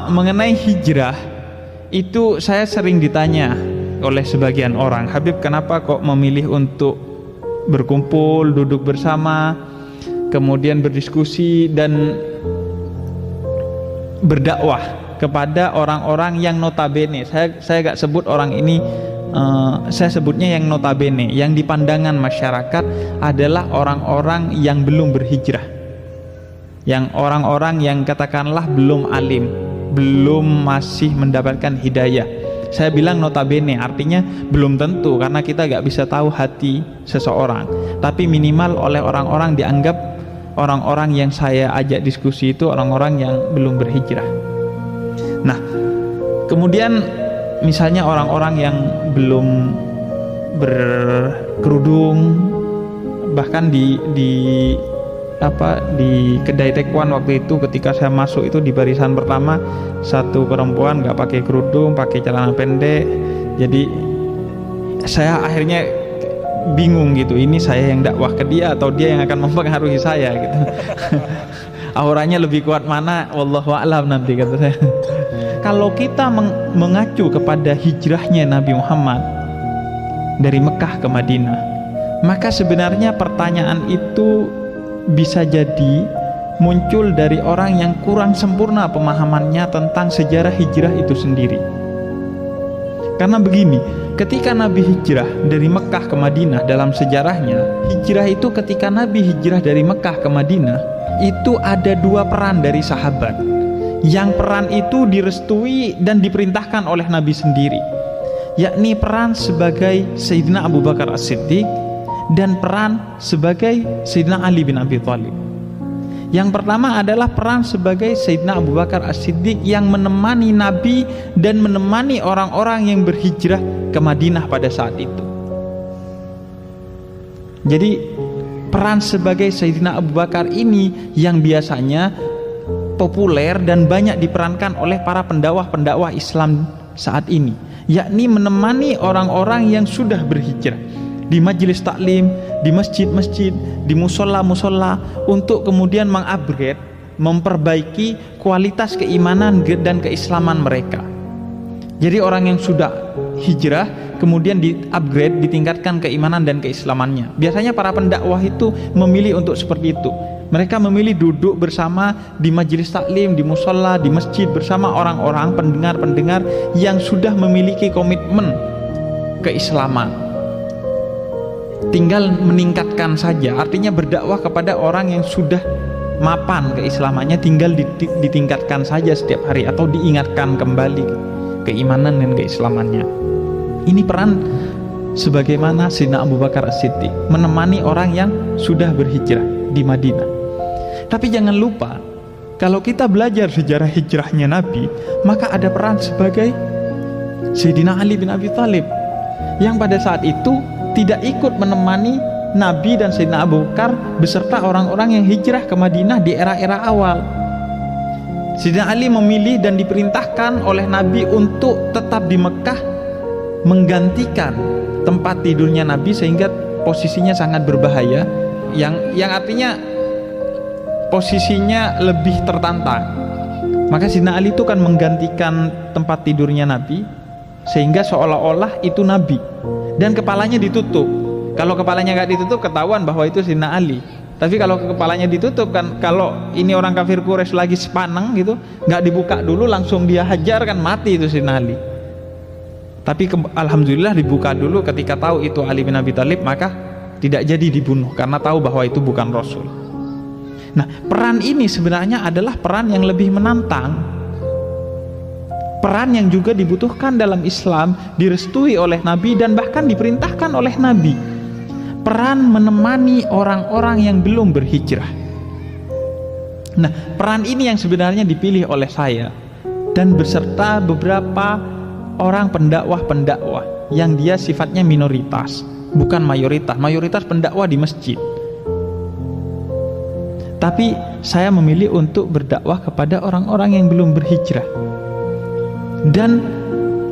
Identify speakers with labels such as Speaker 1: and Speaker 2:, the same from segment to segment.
Speaker 1: Mengenai hijrah itu saya sering ditanya oleh sebagian orang, Habib kenapa kok memilih untuk berkumpul, duduk bersama, kemudian berdiskusi dan berdakwah kepada orang-orang yang notabene, saya gak sebut orang ini, saya sebutnya yang notabene, yang di pandangan masyarakat adalah orang-orang yang belum berhijrah, yang orang-orang yang katakanlah belum alim, belum masih mendapatkan hidayah. Saya bilang notabene, artinya belum tentu, karena kita gak bisa tahu hati seseorang, tapi minimal oleh orang-orang dianggap orang-orang yang saya ajak diskusi itu orang-orang yang belum berhijrah. Nah, kemudian misalnya orang-orang yang belum berkerudung, bahkan di kedai tekwan waktu itu ketika saya masuk itu di barisan pertama satu perempuan nggak pakai kerudung, pakai celana pendek. Jadi saya akhirnya bingung gitu, ini saya yang dakwah ke dia atau dia yang akan mempengaruhi saya gitu. Auranya lebih kuat mana, wallahu a'lam nanti kata saya. Kalau kita mengacu kepada hijrahnya Nabi Muhammad dari Mekah ke Madinah, maka sebenarnya pertanyaan itu bisa jadi muncul dari orang yang kurang sempurna pemahamannya tentang sejarah hijrah itu sendiri. Karena begini, ketika Nabi hijrah dari Mekah ke Madinah dalam sejarahnya, hijrah itu ketika Nabi hijrah dari Mekah ke Madinah, itu ada dua peran dari sahabat. Yang peran itu direstui dan diperintahkan oleh Nabi sendiri, yakni peran sebagai Sayyidina Abu Bakar As-Siddiq dan peran sebagai Sayyidina Ali bin Abi Thalib. Yang pertama adalah peran sebagai Sayyidina Abu Bakar As-Siddiq yang menemani Nabi dan menemani orang-orang yang berhijrah ke Madinah pada saat itu. Jadi peran sebagai Sayyidina Abu Bakar ini yang biasanya populer dan banyak diperankan oleh para pendakwah-pendakwah Islam saat ini, yakni menemani orang-orang yang sudah berhijrah di majelis taklim, di masjid-masjid, di musola-musola, untuk kemudian mengupgrade, memperbaiki kualitas keimanan dan keislaman mereka. Jadi orang yang sudah hijrah kemudian di-upgrade, ditingkatkan keimanan dan keislamannya. Biasanya para pendakwah itu memilih untuk seperti itu. Mereka memilih duduk bersama di majelis taklim, di musola, di masjid bersama orang-orang pendengar-pendengar yang sudah memiliki komitmen keislaman. Tinggal meningkatkan saja, artinya berdakwah kepada orang yang sudah mapan keislamannya, tinggal ditingkatkan saja setiap hari atau diingatkan kembali keimanan dan keislamannya. Ini peran sebagaimana Sayyidina Abu Bakar As-Siddiq menemani orang yang sudah berhijrah di Madinah. Tapi jangan lupa, kalau kita belajar sejarah hijrahnya Nabi, maka ada peran sebagai Sayyidina Ali bin Abi Thalib yang pada saat itu tidak ikut menemani Nabi dan Sayyidina Abu Bakar beserta orang-orang yang hijrah ke Madinah di era-era awal. Sayyidina Ali memilih dan diperintahkan oleh Nabi untuk tetap di Mekah menggantikan tempat tidurnya Nabi, sehingga posisinya sangat berbahaya, yang artinya posisinya lebih tertantang. Maka Sayyidina Ali itu kan menggantikan tempat tidurnya Nabi sehingga seolah-olah itu Nabi, dan kepalanya ditutup. Kalau kepalanya nggak ditutup ketahuan bahwa itu Sayyidina Ali. Tapi kalau kepalanya ditutup, kan kalau ini orang kafir Quraisy lagi sepaneng gitu, nggak dibuka dulu langsung dia hajar, kan mati itu Sayyidina Ali. Tapi alhamdulillah dibuka dulu, ketika tahu itu Ali bin Abi Thalib maka tidak jadi dibunuh karena tahu bahwa itu bukan Rasul. Nah, peran ini sebenarnya adalah peran yang lebih menantang, peran yang juga dibutuhkan dalam Islam, direstui oleh Nabi dan bahkan diperintahkan oleh Nabi. Peran menemani orang-orang yang belum berhijrah. Nah, peran ini yang sebenarnya dipilih oleh saya dan beserta beberapa orang pendakwah-pendakwah yang dia sifatnya minoritas, bukan mayoritas. Mayoritas pendakwah di masjid. Tapi saya memilih untuk berdakwah kepada orang-orang yang belum berhijrah. Dan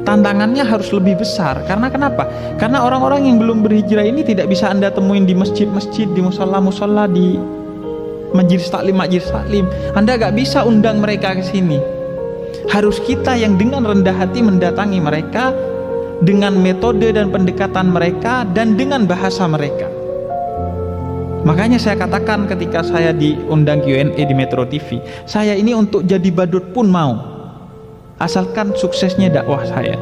Speaker 1: tantangannya harus lebih besar. Karena kenapa? Karena orang-orang yang belum berhijrah ini tidak bisa Anda temuin di masjid-masjid, di musola-musola, di majelis taklim. Anda gak bisa undang mereka ke sini. Harus kita yang dengan rendah hati mendatangi mereka dengan metode dan pendekatan mereka dan dengan bahasa mereka. Makanya saya katakan ketika saya diundang Q&A di Metro TV, saya ini untuk jadi badut pun mau, asalkan suksesnya dakwah saya.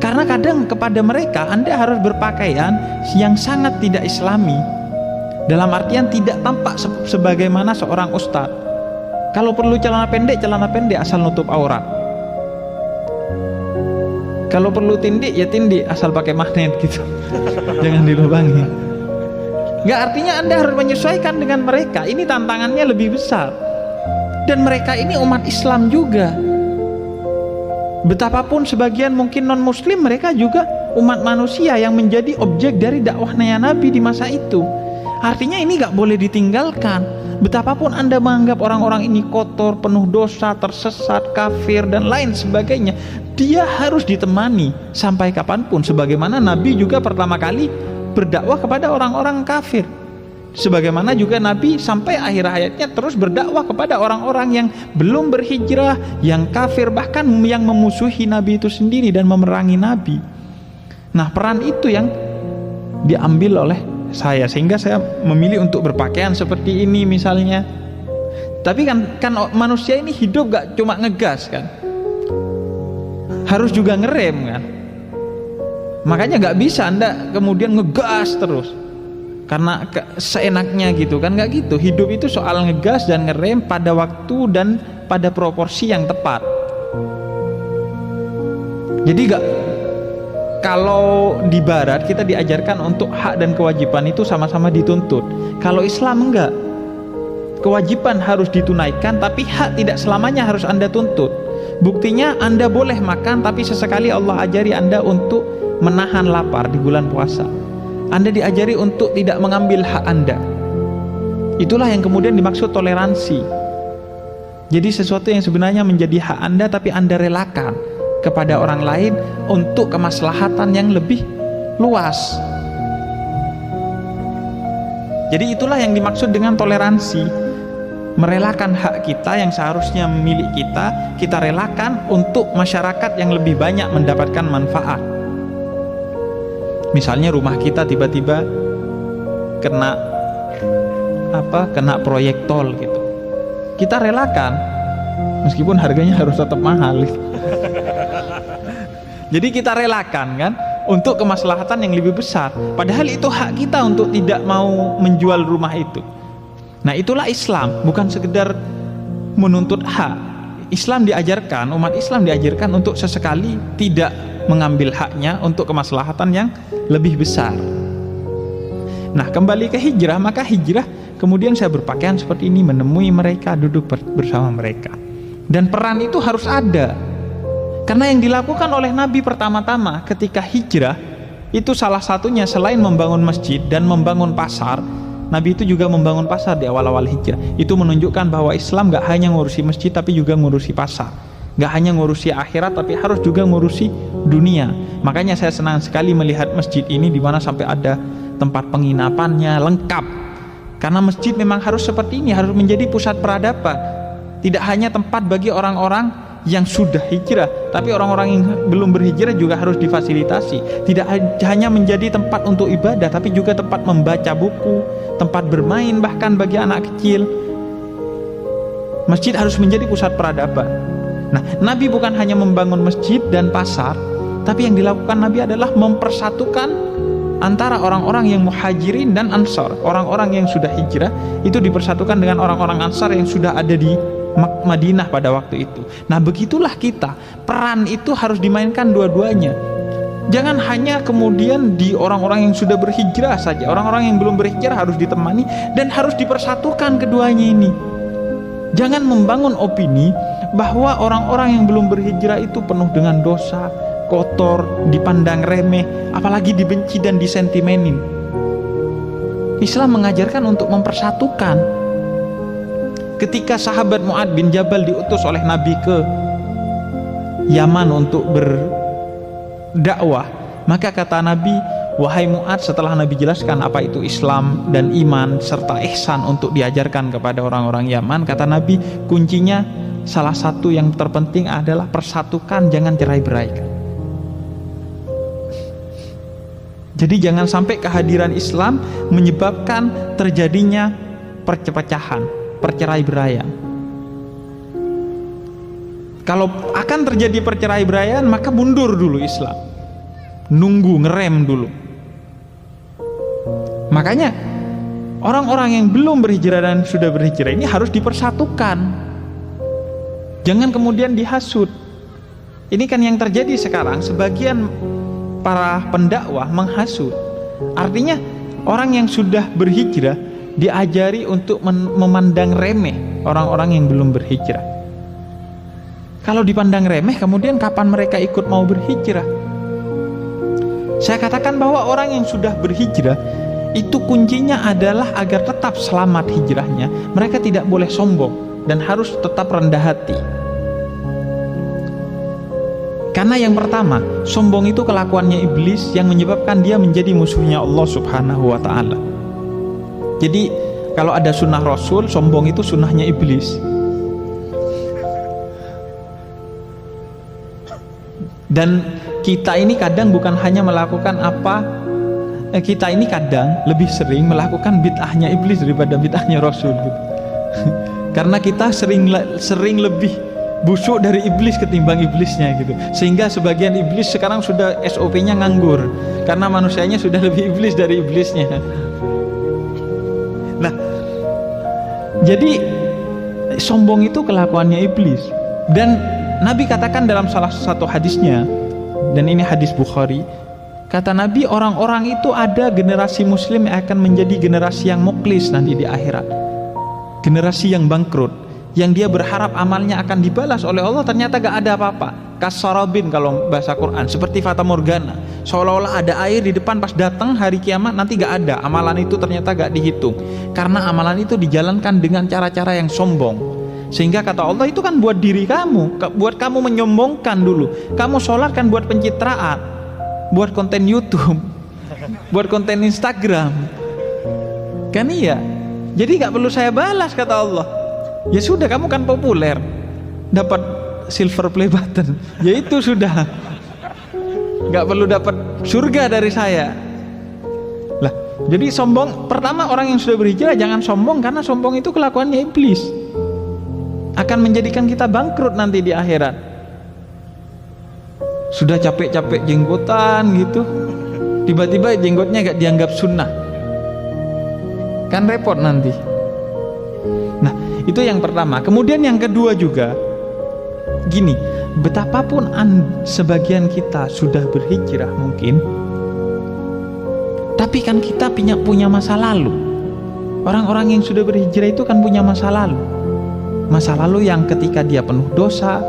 Speaker 1: Karena kadang kepada mereka Anda harus berpakaian yang sangat tidak islami, dalam artian tidak tampak sebagaimana seorang ustadz. Kalau perlu celana pendek asal nutup aurat. Kalau perlu tindik ya tindik asal pakai magnet gitu. Jangan dilubangi. Nggak, artinya Anda harus menyesuaikan dengan mereka. Ini tantangannya lebih besar. Dan mereka ini umat Islam juga. Betapapun sebagian mungkin non muslim, mereka juga umat manusia yang menjadi objek dari dakwahnya Nabi di masa itu. Artinya ini nggak boleh ditinggalkan. Betapapun Anda menganggap orang-orang ini kotor, penuh dosa, tersesat, kafir, dan lain sebagainya, dia harus ditemani sampai kapanpun. Sebagaimana Nabi juga pertama kali berdakwah kepada orang-orang kafir. Sebagaimana juga Nabi sampai akhir hayatnya terus berdakwah kepada orang-orang yang belum berhijrah, yang kafir, bahkan yang memusuhi Nabi itu sendiri dan memerangi Nabi. Nah, peran itu yang diambil oleh saya, sehingga saya memilih untuk berpakaian seperti ini misalnya. Tapi kan manusia ini hidup gak cuma ngegas kan, harus juga ngerem kan. Makanya gak bisa Anda kemudian ngegas terus karena seenaknya gitu kan, gak gitu. Hidup itu soal ngegas dan ngerem pada waktu dan pada proporsi yang tepat. Jadi gak, kalau di barat kita diajarkan untuk hak dan kewajiban itu sama-sama dituntut. Kalau Islam enggak. Kewajiban harus ditunaikan, tapi hak tidak selamanya harus Anda tuntut. Buktinya Anda boleh makan, tapi sesekali Allah ajari Anda untuk menahan lapar di bulan puasa. Anda diajari untuk tidak mengambil hak Anda. Itulah yang kemudian dimaksud toleransi. Jadi sesuatu yang sebenarnya menjadi hak Anda, tapi Anda relakan kepada orang lain untuk kemaslahatan yang lebih luas. Jadi itulah yang dimaksud dengan toleransi. Merelakan hak kita yang seharusnya milik kita, kita relakan untuk masyarakat yang lebih banyak mendapatkan manfaat. Misalnya rumah kita tiba-tiba kena proyek tol gitu. Kita relakan meskipun harganya harus tetap mahal. Jadi kita relakan kan untuk kemaslahatan yang lebih besar. Padahal itu hak kita untuk tidak mau menjual rumah itu. Nah, itulah Islam, bukan sekedar menuntut hak. Islam diajarkan, umat Islam diajarkan untuk sesekali tidak mengambil haknya untuk kemaslahatan yang lebih besar. Nah, kembali ke hijrah, maka hijrah kemudian saya berpakaian seperti ini, menemui mereka, duduk bersama mereka. Dan peran itu harus ada. Karena yang dilakukan oleh Nabi pertama-tama ketika hijrah itu salah satunya selain membangun masjid dan membangun pasar, Nabi itu juga membangun pasar di awal-awal hijrah. Itu menunjukkan bahwa Islam gak hanya ngurusi masjid tapi juga ngurusi pasar. Gak hanya ngurusi akhirat tapi harus juga ngurusi dunia. Makanya saya senang sekali melihat masjid ini di mana sampai ada tempat penginapannya lengkap. Karena masjid memang harus seperti ini, harus menjadi pusat peradaban. Tidak hanya tempat bagi orang-orang yang sudah hijrah, tapi orang-orang yang belum berhijrah juga harus difasilitasi. Tidak hanya menjadi tempat untuk ibadah, tapi juga tempat membaca buku, tempat bermain bahkan bagi anak kecil. Masjid harus menjadi pusat peradaban. Nah, Nabi bukan hanya membangun masjid dan pasar, tapi yang dilakukan Nabi adalah mempersatukan antara orang-orang yang muhajirin dan ansar. Orang-orang yang sudah hijrah itu dipersatukan dengan orang-orang ansar yang sudah ada di Madinah pada waktu itu. Nah, begitulah kita, peran itu harus dimainkan dua-duanya. Jangan hanya kemudian di orang-orang yang sudah berhijrah saja. Orang-orang yang belum berhijrah harus ditemani dan harus dipersatukan keduanya ini. Jangan membangun opini bahwa orang-orang yang belum berhijrah itu penuh dengan dosa, kotor, dipandang remeh, apalagi dibenci dan disentimenin. Islam mengajarkan untuk mempersatukan. Ketika sahabat Mu'ad bin Jabal diutus oleh Nabi ke Yaman untuk berdakwah, maka kata Nabi, wahai Mu'ad, setelah Nabi jelaskan apa itu Islam dan iman serta ihsan untuk diajarkan kepada orang-orang Yaman, kata Nabi, kuncinya salah satu yang terpenting adalah persatukan, jangan cerai-beraikan. Jadi jangan sampai kehadiran Islam menyebabkan terjadinya perpecahan, percerai-beraian. Kalau akan terjadi percerai-beraian, maka mundur dulu Islam, nunggu, ngerem dulu. Makanya orang-orang yang belum berhijrah dan sudah berhijrah ini harus dipersatukan. Jangan kemudian dihasut. Ini kan yang terjadi sekarang, sebagian para pendakwah menghasut. Artinya orang yang sudah berhijrah diajari untuk memandang remeh orang-orang yang belum berhijrah. Kalau dipandang remeh, kemudian kapan mereka ikut mau berhijrah? Saya katakan bahwa orang yang sudah berhijrah itu kuncinya adalah agar tetap selamat hijrahnya. Mereka tidak boleh sombong dan harus tetap rendah hati. Karena yang pertama, sombong itu kelakuannya iblis yang menyebabkan dia menjadi musuhnya Allah Subhanahu wa ta'ala. Jadi kalau ada sunnah Rasul, sombong itu sunnahnya iblis. Dan kita ini kadang bukan hanya melakukan kita ini kadang lebih sering melakukan bid'ahnya iblis daripada bid'ahnya Rasul gitu. Karena kita sering lebih busuk dari iblis ketimbang iblisnya gitu. Sehingga sebagian iblis sekarang sudah SOP-nya nganggur karena manusianya sudah lebih iblis dari iblisnya. Nah, jadi sombong itu kelakuannya iblis. Dan Nabi katakan dalam salah satu hadisnya, dan ini hadis Bukhari, kata Nabi, orang-orang itu ada generasi muslim yang akan menjadi generasi yang muklis nanti di akhirat, generasi yang bangkrut, yang dia berharap amalnya akan dibalas oleh Allah, ternyata gak ada apa-apa. Kasarabin kalau bahasa Quran, seperti fata morgana, seolah-olah ada air di depan, pas datang hari kiamat nanti gak ada, amalan itu ternyata gak dihitung, karena amalan itu dijalankan dengan cara-cara yang sombong. Sehingga kata Allah, itu kan buat diri kamu, buat kamu menyombongkan dulu. Kamu sholat kan buat pencitraan, buat konten YouTube, buat konten Instagram, kan iya. Jadi gak perlu saya balas kata Allah. Ya sudah, kamu kan populer, dapat silver play button, ya itu sudah, gak perlu dapat surga dari saya. Lah, jadi sombong, pertama orang yang sudah berhijrah jangan sombong, karena sombong itu kelakuannya iblis, akan menjadikan kita bangkrut nanti di akhirat. Sudah capek-capek jenggotan gitu, tiba-tiba jenggotnya gak dianggap sunnah, kan repot nanti. Nah, itu yang pertama. Kemudian yang kedua juga gini, betapapun sebagian kita sudah berhijrah mungkin, tapi kan kita punya masa lalu. Orang-orang yang sudah berhijrah itu kan punya masa lalu. Masa lalu yang ketika dia penuh dosa,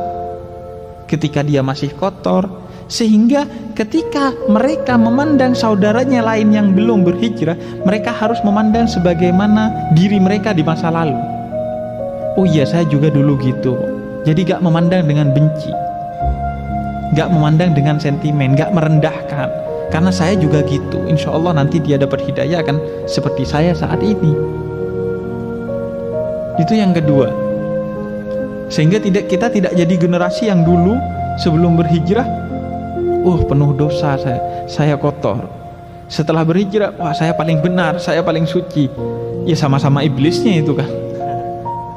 Speaker 1: ketika dia masih kotor, sehingga ketika mereka memandang saudaranya lain yang belum berhijrah, mereka harus memandang sebagaimana diri mereka di masa lalu. Oh iya, saya juga dulu gitu. Jadi gak memandang dengan benci, gak memandang dengan sentimen, gak merendahkan, karena saya juga gitu. Insya Allah nanti dia dapat hidayah akan seperti saya saat ini. Itu yang kedua. Sehingga kita tidak jadi generasi yang dulu sebelum berhijrah, penuh dosa, saya kotor. Setelah berhijrah, wah saya paling benar, saya paling suci. Ya sama-sama iblisnya itu kan.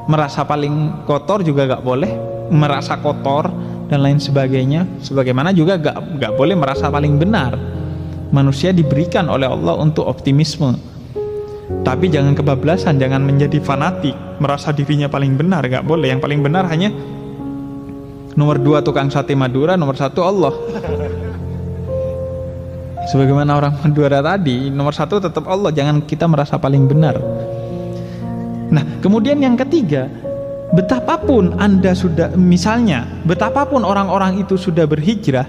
Speaker 1: Merasa paling kotor juga gak boleh, merasa kotor dan lain sebagainya. Sebagaimana juga gak boleh merasa paling benar. Manusia diberikan oleh Allah untuk optimisme, tapi jangan kebablasan, jangan menjadi fanatik, merasa dirinya paling benar, gak boleh. Yang paling benar hanya nomor 2 tukang sate Madura, nomor 1 Allah. Sebagaimana orang Madura tadi, nomor 1 tetap Allah, jangan kita merasa paling benar. Nah, kemudian yang ketiga, betapapun Anda sudah, misalnya, betapapun orang-orang itu sudah berhijrah,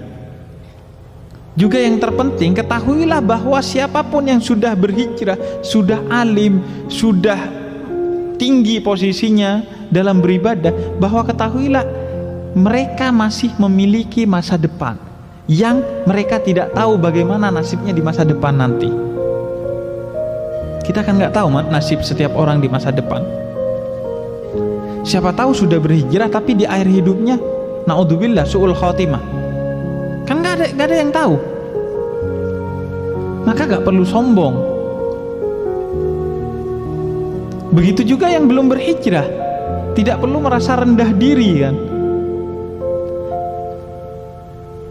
Speaker 1: juga yang terpenting, ketahuilah bahwa siapapun yang sudah berhijrah, sudah alim, sudah tinggi posisinya dalam beribadah, bahwa ketahuilah mereka masih memiliki masa depan yang mereka tidak tahu bagaimana nasibnya di masa depan nanti. Kita kan nggak tahu nasib setiap orang di masa depan. Siapa tahu sudah berhijrah tapi di akhir hidupnya naudzubillah su'ul khotimah. Kan gak ada yang tahu. Maka gak perlu sombong. Begitu juga yang belum berhijrah, tidak perlu merasa rendah diri kan.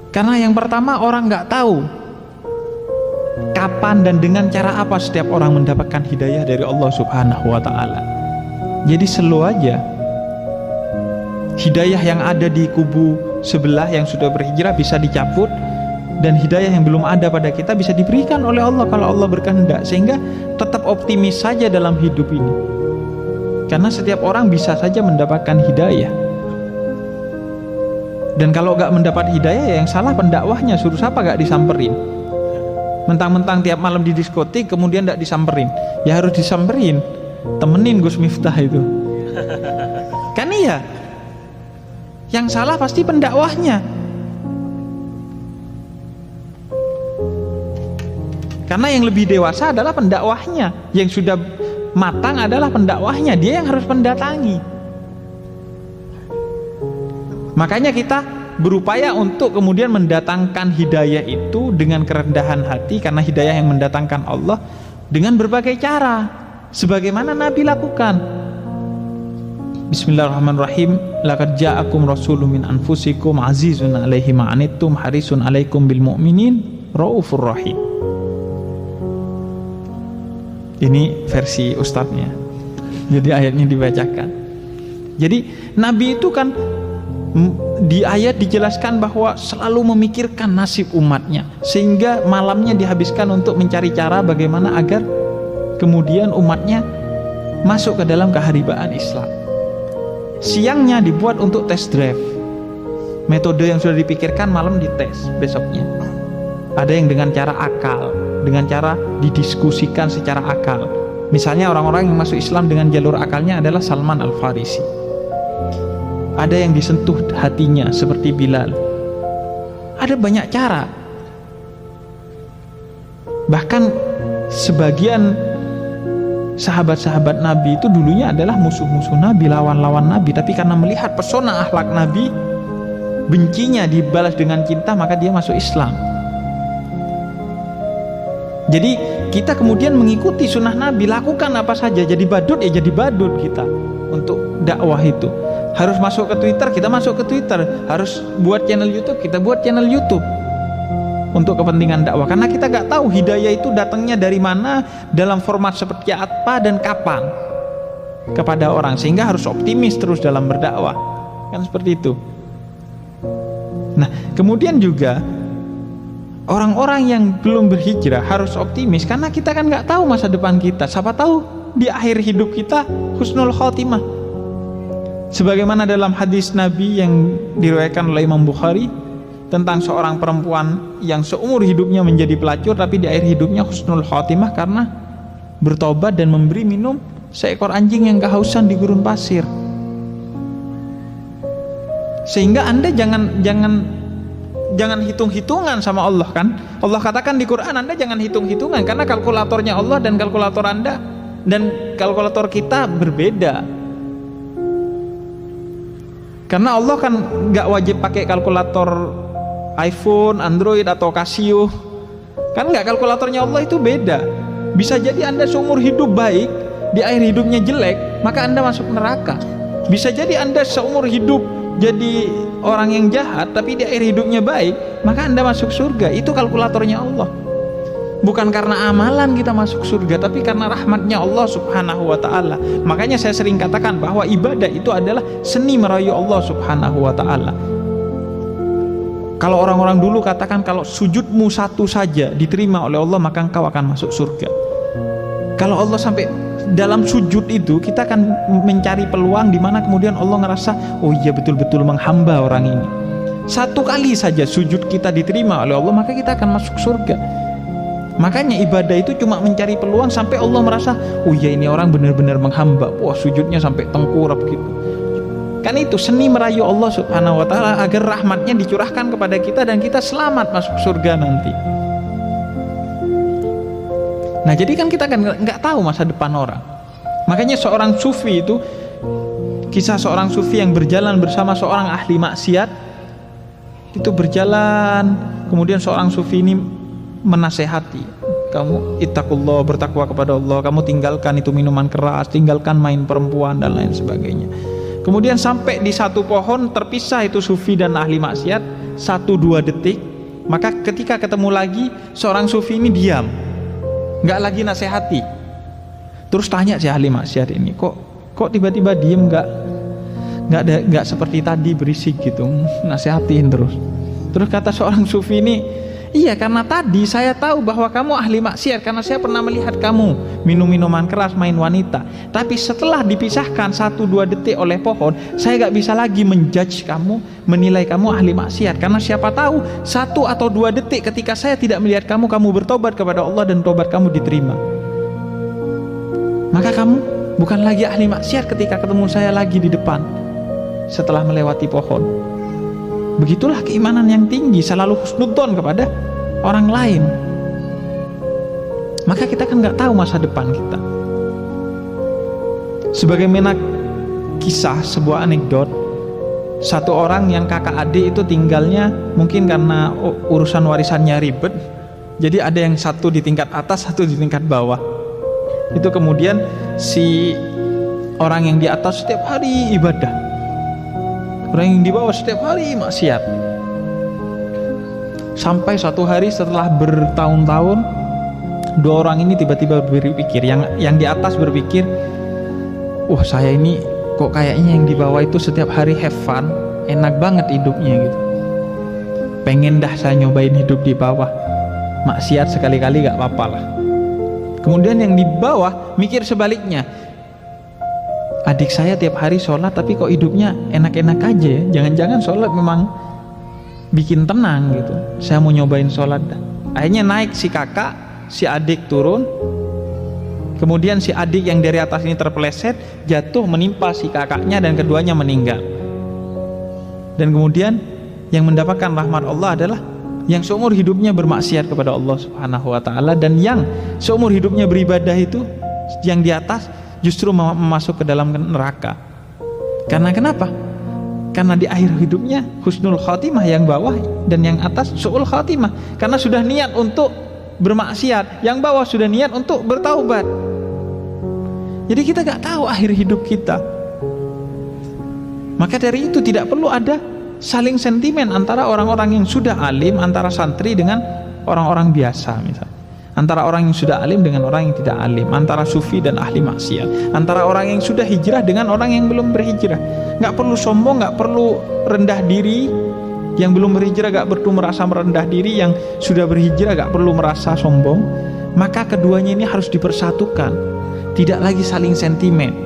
Speaker 1: Karena yang pertama orang gak tahu kapan dan dengan cara apa setiap orang mendapatkan hidayah dari Allah Subhanahu wa ta'ala. Jadi slow aja. Hidayah yang ada di kubu sebelah yang sudah berhijrah bisa dicabut, dan hidayah yang belum ada pada kita bisa diberikan oleh Allah kalau Allah berkehendak. Sehingga tetap optimis saja dalam hidup ini, karena setiap orang bisa saja mendapatkan hidayah. Dan kalau gak mendapat hidayah, ya yang salah pendakwahnya. Suruh siapa gak disamperin? Mentang-mentang tiap malam di diskotik kemudian gak disamperin. Ya harus disamperin. Temenin Gus Miftah itu. Kan iya. Yang salah pasti pendakwahnya. Karena yang lebih dewasa adalah pendakwahnya. Yang sudah matang adalah pendakwahnya. Dia yang harus mendatangi. Makanya kita berupaya untuk kemudian mendatangkan hidayah itu dengan kerendahan hati, karena hidayah yang mendatangkan Allah dengan berbagai cara, sebagaimana Nabi lakukan. Bismillahirrahmanirrahim. Laqad ja'akum rasulun min anfusikum azizun 'alaihi ma 'anittum harisun 'alaikum bil mu'minin raufur rahim. Ini versi ustadznya. Jadi ayatnya dibacakan. Jadi Nabi itu kan di ayat dijelaskan bahwa selalu memikirkan nasib umatnya, sehingga malamnya dihabiskan untuk mencari cara bagaimana agar kemudian umatnya masuk ke dalam keharibaan Islam. Siangnya dibuat untuk test drive. Metode yang sudah dipikirkan malam dites besoknya. Ada yang dengan cara akal, dengan cara didiskusikan secara akal. Misalnya orang-orang yang masuk Islam dengan jalur akalnya adalah Salman Al-Farisi. Ada yang disentuh hatinya seperti Bilal. Ada banyak cara. Bahkan sebagian sahabat-sahabat Nabi itu dulunya adalah musuh-musuh Nabi, lawan-lawan Nabi, tapi karena melihat pesona akhlak Nabi, bencinya dibalas dengan cinta, maka dia masuk Islam. Jadi kita kemudian mengikuti sunnah Nabi, lakukan apa saja. Jadi badut ya jadi badut kita untuk dakwah itu. Harus masuk ke Twitter, kita masuk ke Twitter. Harus buat channel YouTube, kita buat channel YouTube untuk kepentingan dakwah. Karena kita gak tahu hidayah itu datangnya dari mana, dalam format seperti apa dan kapan kepada orang. Sehingga harus optimis terus dalam berdakwah. Kan seperti itu. Nah, kemudian juga orang-orang yang belum berhijrah harus optimis, karena kita kan gak tahu masa depan kita. Siapa tahu di akhir hidup kita husnul khotimah. Sebagaimana dalam hadis Nabi yang diriwayatkan oleh Imam Bukhari tentang seorang perempuan yang seumur hidupnya menjadi pelacur, tapi di akhir hidupnya husnul khotimah karena bertobat dan memberi minum seekor anjing yang kehausan di gurun pasir. Sehingga Anda jangan hitung-hitungan sama Allah kan. Allah katakan di Quran, Anda jangan hitung-hitungan, karena kalkulatornya Allah dan kalkulator Anda dan kalkulator kita berbeda. Karena Allah kan gak wajib pakai kalkulator iPhone, Android atau Casio. Kan gak, kalkulatornya Allah itu beda. Bisa jadi Anda seumur hidup baik, di akhir hidupnya jelek, maka Anda masuk neraka. Bisa jadi Anda seumur hidup jadi orang yang jahat, tapi di akhir hidupnya baik, maka Anda masuk surga. Itu kalkulatornya Allah. Bukan karena amalan kita masuk surga, tapi karena rahmatnya Allah Subhanahu wa ta'ala. Makanya saya sering katakan bahwa ibadah itu adalah seni merayu Allah Subhanahu wa ta'ala. Kalau orang-orang dulu katakan kalau sujudmu satu saja diterima oleh Allah, maka engkau akan masuk surga. Kalau Allah sampai dalam sujud itu, kita akan mencari peluang di mana kemudian Allah ngerasa, oh iya betul-betul menghamba orang ini. Satu kali saja sujud kita diterima oleh Allah, maka kita akan masuk surga. Makanya ibadah itu cuma mencari peluang sampai Allah merasa, oh iya ini orang benar-benar menghamba. Wah, sujudnya sampai tengkurap gitu. Kan itu seni merayu Allah Subhanahu wa ta'ala agar rahmatnya dicurahkan kepada kita dan kita selamat masuk surga nanti. Nah, jadi kan kita kan nggak tahu masa depan orang. Makanya seorang sufi itu kisah seorang sufi yang berjalan bersama seorang ahli maksiat. Itu berjalan, kemudian seorang sufi ini menasehati, kamu ittaqullah, bertakwa kepada Allah, kamu tinggalkan itu minuman keras, tinggalkan main perempuan dan lain sebagainya. Kemudian sampai di satu pohon terpisah itu sufi dan ahli maksiat 1-2 detik. Maka ketika ketemu lagi, seorang sufi ini diam, nggak lagi nasehati. Terus tanya si ahli maksiat ini, kok tiba-tiba diem, nggak seperti tadi berisik gitu, nasihatin terus. Terus kata seorang sufi ini, iya, karena tadi saya tahu bahwa kamu ahli maksiat karena saya pernah melihat kamu minum minuman keras, main wanita. Tapi setelah dipisahkan 1-2 detik oleh pohon, saya nggak bisa lagi menjudge kamu, menilai kamu ahli maksiat, karena siapa tahu 1 atau 2 detik ketika saya tidak melihat kamu bertobat kepada Allah dan tobat kamu diterima. Maka kamu bukan lagi ahli maksiat ketika ketemu saya lagi di depan setelah melewati pohon. Begitulah keimanan yang tinggi, selalu husnudzon kepada orang lain. Maka kita kan nggak tahu masa depan kita. Sebagaimana kisah sebuah anekdot, satu orang yang kakak adik itu tinggalnya mungkin karena urusan warisannya ribet, jadi ada yang satu di tingkat atas, satu di tingkat bawah. Itu kemudian si orang yang di atas setiap hari ibadah, orang yang di bawah setiap hari maksiat. Sampai suatu hari setelah bertahun-tahun, 2 orang ini tiba-tiba berpikir, yang di atas berpikir, wah, saya ini kok kayaknya yang di bawah itu setiap hari have fun, enak banget hidupnya gitu. Pengen dah saya nyobain hidup di bawah, maksiat sekali-kali gak apa-apa lah. Kemudian yang di bawah mikir sebaliknya, adik saya tiap hari sholat tapi kok hidupnya enak-enak aja ya, jangan-jangan sholat memang bikin tenang gitu, saya mau nyobain sholat dah. Akhirnya naik si kakak, si adik turun, kemudian si adik yang dari atas ini terpeleset, jatuh menimpa si kakaknya dan keduanya meninggal. Dan kemudian yang mendapatkan rahmat Allah adalah yang seumur hidupnya bermaksiat kepada Allah Subhanahu wa ta'ala, dan yang seumur hidupnya beribadah itu, yang di atas justru masuk ke dalam neraka. Karena kenapa? Karena di akhir hidupnya husnul khatimah yang bawah, dan yang atas su'ul khatimah, karena sudah niat untuk bermaksiat, yang bawah sudah niat untuk bertaubat. Jadi kita gak tahu akhir hidup kita. Maka dari itu tidak perlu ada saling sentimen antara orang-orang yang sudah alim, antara santri dengan orang-orang biasa, misalnya antara orang yang sudah alim dengan orang yang tidak alim, antara sufi dan ahli maksiat, antara orang yang sudah hijrah dengan orang yang belum berhijrah. Gak perlu sombong, gak perlu rendah diri. Yang belum berhijrah gak perlu merasa merendah diri, yang sudah berhijrah gak perlu merasa sombong. Maka keduanya ini harus dipersatukan, tidak lagi saling sentimen.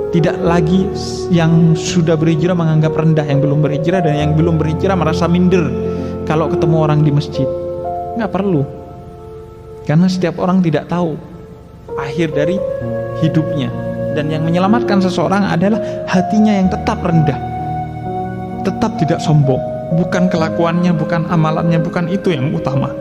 Speaker 1: Tidak lagi yang sudah berhijrah menganggap rendah yang belum berhijrah, dan yang belum berhijrah merasa minder kalau ketemu orang di masjid. Nggak perlu, karena setiap orang tidak tahu akhir dari hidupnya, dan yang menyelamatkan seseorang adalah hatinya yang tetap rendah, tetap tidak sombong. Bukan kelakuannya, bukan amalannya, bukan itu yang utama.